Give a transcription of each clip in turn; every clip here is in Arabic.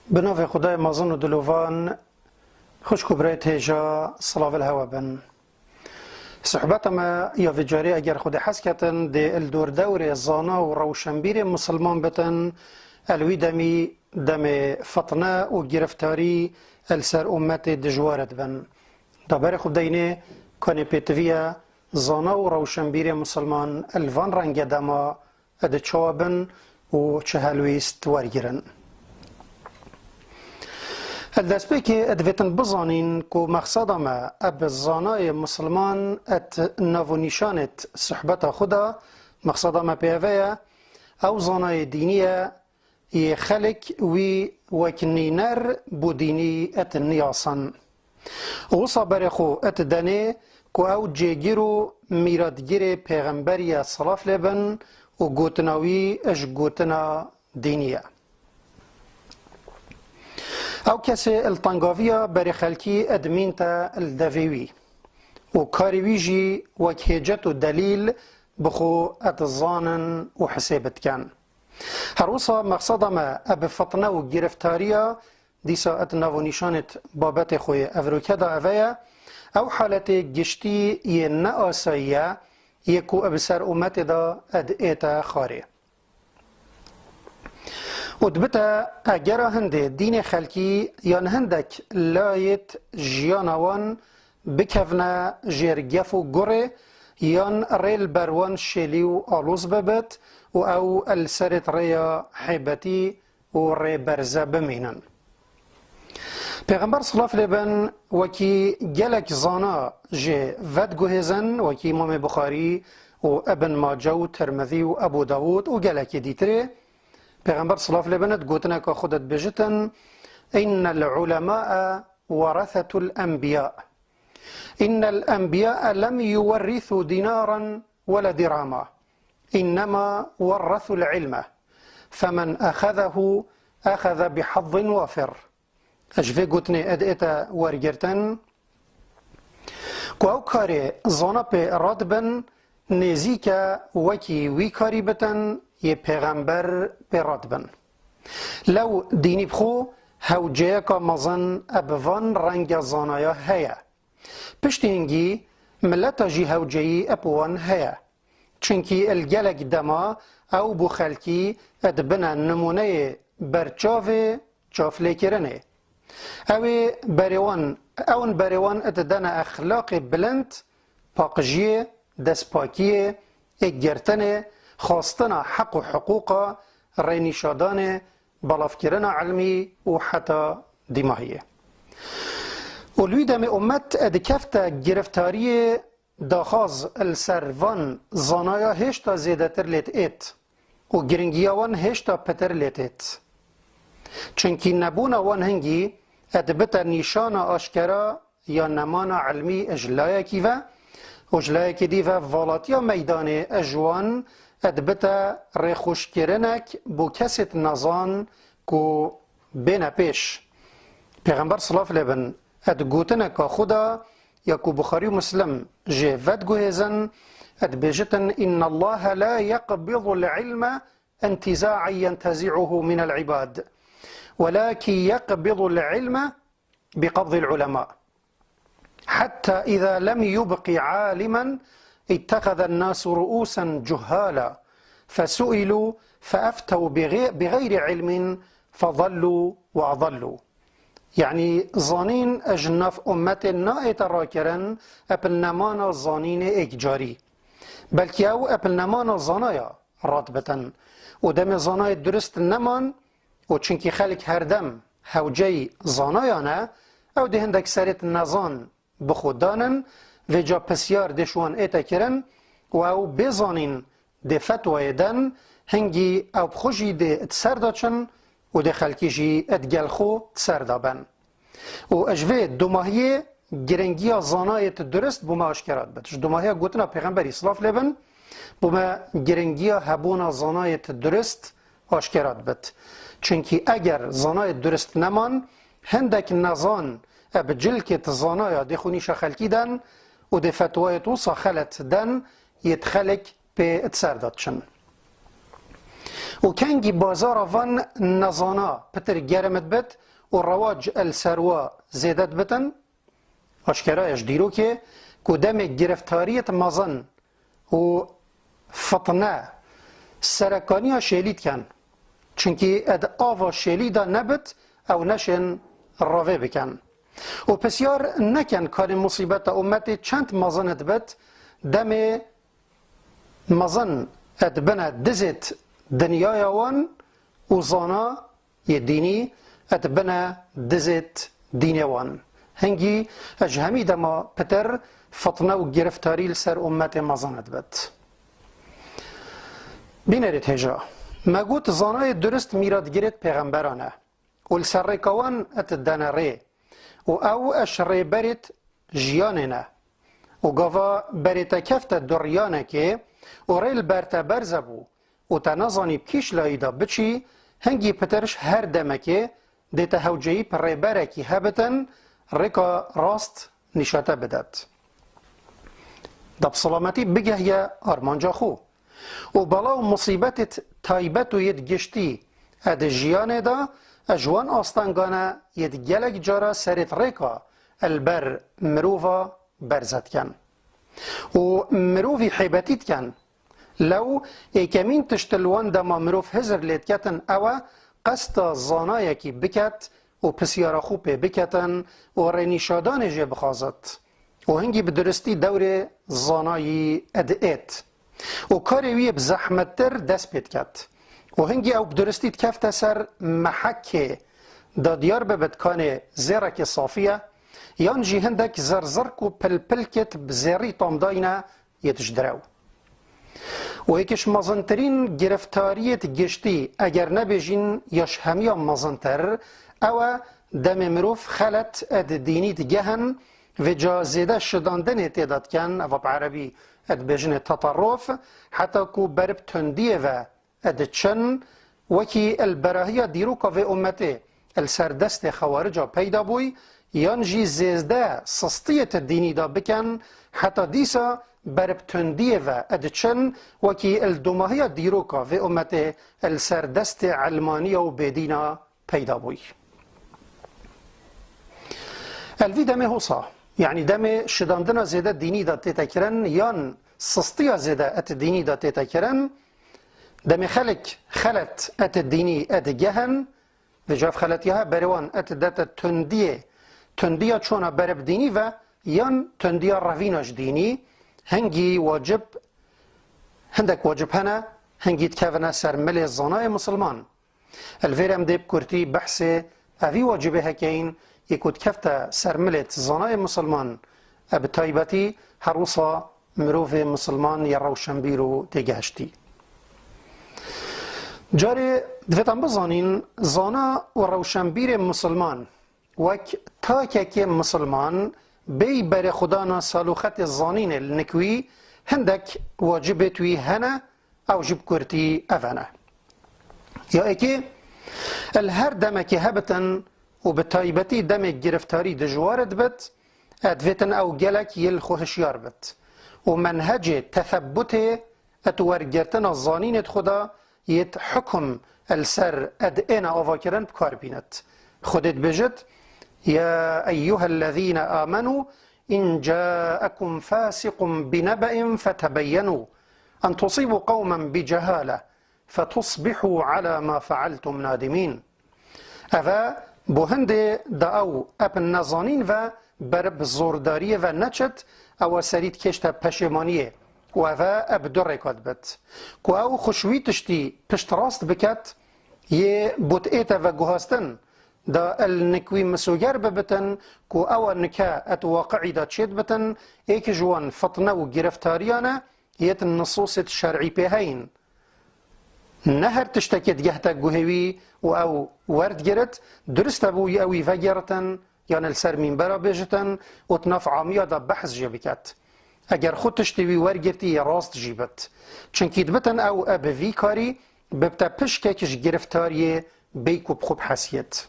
به نام خدای مازن و دلوان خوشکو برایت هêja صلاة الهوا بن صحبت ما یا وجاری اگر خود حس کتن ده الدور دور زانا و روشنبیر مسلمان بتن الوی دم فطنه و گرفتاری السر امت دجوارت بن دابر خود دینه کنی پیتویه زانا و روشنبیر مسلمان الوان رنگ دما اد چوابن و چه هلویست ورگرن الدست که ادویتن بزانین که مقصد ما اب زانای مسلمان ات نوونیشانت صحبت خدا مقصد ما پیوه او زانای دینیه ی خلق وی وکنینر بو دینی ات نیاسن و صبر خو ات دنه که او جگیرو میرادگیر پیغمبری صلاف لبن و گوتناوی اش گوتنا دینیه او کسی الطنگاویه بر خلکی ادمین تا الدویوی و کاریویجی وک هیجت و دلیل بخو اتزانن و حسابت کن هروسا مقصد ما اب فطنه و گرفتاریا دیسا ات نوانیشانت بابت خوی افروکه دا اویا او حالت گشتی ی نآساییه یکو اب سر امت دا اد ایتا خاره ودبتا اگر هنده دین خلکی یان هندک لایت جیانوان بکفنا جرگف و گره یان ریل بروان شلی و آلوز ببت و او السرت ریا حیبتی و ری برزه بمینن پیغمبر صلاف لبن وکی گلک زانا جه ود گوهزن وکی امام بخاری و ابن ماجه و ترمذی و ابو داود و گلک دیتره پیغمبر صلاف لبنت گوتنا که خودت بجتن ان العلماء ورثة الانبیاء ان الانبیاء لم يورثوا دینارا ولا درهما انما ورثوا العلم فمن اخذه اخذ بحظ وافر اجفه گوتنی ادئتا ورگرتن که او کاری زانا پی راد بن نزیک وکی وی کاری بتن ی پیغمبر پیراد بن لو دینی بخو هوجه که مزن ابوان رنگ زانایا هیا پشت هنگی ملتا جی هوجهی ابوان هیا چنکی الگلک دما او بو خلکی ادبنا نمونه برچاو چافلی کرنه اوی بریوان اتدن اخلاق بلند پاقجیه دسپاکیه اگرتنه خواستنا حق و حقوق رینیشادان بلافکرنا علمی و حتی دماغیه و لوی دم امت ادکفت گرفتاری داخاز السروان زانایا هشتا زیدتر لیت ایت و گرنگیاوان هشتا پتر لیت ایت چنکی نبون وان هنگی ادبتا نشان آشکرا یا نمان علمی اجلایکی و اجلایکی دی و والاتیا میدان اجوان ادبتا ریخوش کرنک بو کسیت نزان کو بین پیش پیغمبر صلاف لبن اد گوتنک خدا یا کو بخاری مسلم جه ود گوهزن اد بیجتن ان الله لا يقبض العلم انتزاعا ينتزعه من العباد ولكن يقبض العلم بقبض العلماء حتى إذا لم يبق عالما اتخذ الناس رؤوسا جهالا فسئلوا فأفتوا بغير علم فضلوا وأضلوا يعني ظانين أجناف أمة نائت راكرا أبل نمان ظانين إكجاري بلكي أو أبل نمان ظانايا راتبة ودم ظانايا درست نمان و چونکی خلق هر دم هوجی زانایانه او ده هندک سریت نزان بخودانن و جا پسیار دشوان ایتا کرن و او بزانین ده فتوای دن هنگی او بخوشی ده اتسردا چن و ده خلقی جی اتگل خو تسردا بن و اجوه دوماهی گرنگی زانایت درست بوما اشکرات بتش دوماهی گوتنا پیغمبری صلاف لبن بوما گرنگی هبونا زانایت درست اشکرات بت چونکی اگر زانای درست نمان هندک نزان اب جلکت زانایا دخونیش خلکی دن و ده فتوای توسا خلط دن یتخلق به اتسرداد چن و کنگی بازار وان نزانا پتر گرمت بد و رواج السروا زیدت بتن اشکرایش دیرو که کدام گرفتاریت مزن و فطنه سرکانی شیلید کن چونکی اد آوا شیلیدا نبت او نشن راوه بکن و بسیار نکن کار مصیبت امت چند مزنت بد دم مزن اد بنا دزت دنیای وان و زانا ی دینی اد بنا دزت دینی وان هنگی اجهمی دما پتر فطنه و گرفتاری لسر امت مزنت بد بینرید هیجا ما گوت زانای درست میراد گیرد پیغمبرانه و لسر ریکوان ات دانه ری و او اش ری برید جیانه نه و گاوا برید کفت دریانه که و ریل برت برزبو و تنظانی بکیش لایدا بچی هنگی پترش هر دمکه دیتا هوجهی پر ری برکی هبتن ریکا راست نشاته بدد دب سلامتی بگه یا آرمانجا خو و بلاو مصیبت تایبت و ید گشتی اد جیانه دا اجوان آستانگانه ید گلک جارا سرت ریکا البر مروفا برزد کن و مروفی حیبتیت کن لو ایکمین تشتلوان دما مروف هزر لید کتن او قصد زانای کی بکت و پسیار خوب بکتن و رینیشادان جه بخوازد و هنگی بدرستی دور زانایی ادئت و کاری وی بزحمت تر دست پید کد و هنگی او بدرستید کفت سر محکه دا دیار ببدکان زیرک صافیه یان جی هندک زرزرک و پلپلکت بزیری تامداینه یتش درو و یکش مزنترین گرفتاریت گشتی اگر نبیجین یاش همیا مزنتر او دم مروف خلط اد دینیت گهن و جا زیده شداندن تعداد کن او بعربی اد بجن تطرف حتى کو برب تندیه و اد چن وکی البراهیه دیروکا و امته السردست خوارجا پیدا بوی یان جی زیزده سستیت دینی دا بکن حتی دیسا برب تندیه و اد چن وکی الدماهیه دیروکا و امته السردست علمانی و بدینا پیدا بوی الوی دمه حوصا يعني دم شداندنا زيادة ديني دا تتكرن يان سستيا زيادة ات ديني دا تتكرن دم خلت ات ديني ات جهن وجاف خلتيها بروان ات دات تندية چونا برب ديني و يان تندية رويناش ديني هنگي واجب هندك واجب هنا هنگي تكافنا سر ملي الزناء مسلمان الفيرم ديب كورتي بحث اوي واجبه هكين يكود كفتا سرملت زناء مسلمان اب تايبتي هروسا مروف مسلمان يروشنبيرو تيجهشتي جاري دفتن بزانين زنا و روشنبير مسلمان وك تاكك مسلمان بي بر خدانا سالوخت الزانين النكوي هندك واجبتوي هنا او جب كورتي افنا يا اكي الهر دمك هبتن و به تایبتی دم گرفتاری دجوارد بد ادویتن او گلک یل خوهشیار بد و منهج تثبت اتورگرتن الزانین خدا یت حکم السر ادئنا آواکرن بکار بینت خودت بجد یا ایها الذین آمنوا إن جاءكم فاسق بنبأ فتبينوا أن تصيبوا قوما بجهالة فتصبحوا على ما فعلتم نادمين أفا بو هنده دا او اپ نزانین و برب زورداریه و نچت او سرید کشت پشیمانیه و او اب دو رکاد بد که او خوشوی تشتی پشت راست بکت یه بوت ایتا و گوهاستن دا النکوی مسوگر ببتن که او نکه ات واقعی دا چید بتن ایک جوان فطنه و گرفتاریانه یت نصوص شرعی پیهین نه هر تشتکت گهتا گوهوی و او ورد گرت درست بوی اوی وگرتن یان السر من برا بجتن و تنف عامیا دا بحث جبکت اگر خود تشتوی ورگرتی راست جیبت چنکید بتن او ابوی کاری ببتا پشککش گرفتاریه بیکو بخوب حسیت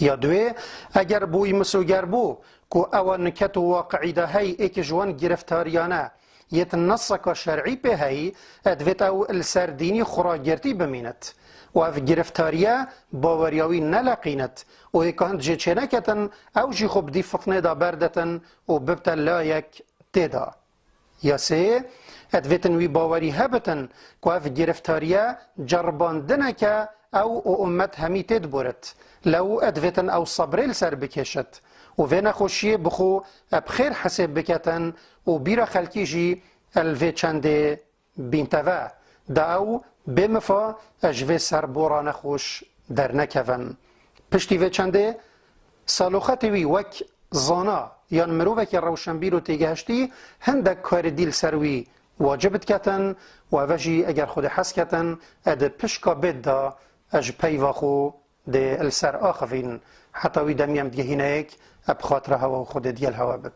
یا دوی اگر بوی مسوگر بو که او نکت واقعی دا هی ایک جوان گرفتاریانه یت نصک شرعی به هی ادویت او السردینی خراگرتی بمینت و اف گرفتاریه باوریاوی نلقینت و اکاند جه چه نکتن او جی خوب دی فتنه دا بردتن و ببتا لایک تیدا. یا سه ادویتن وی باوری هبتن که اف گرفتاریه جرباندنه که او امت همی تید برد لو ادویتن او صبریل سر بکشد و وینا خوشیه بخو بخیر حساب بکتن و بیرا خلکی جی الوی چنده بینتوه دا او بمفا اجوه سر بوران خوش در نکون. پشتی وی چنده سالوخت وی وک زانا یا مروفه که روشنبیر و تیگهشتی هندک کار دیل سروی واجبت کتن و وجی اگر خود حس کتن اد پشکا بید دا اج پیواخو ده السر آخفین حتی وی دمیم دیگه هینه ایک اب خاطر هوا و خود دیل هوا بد.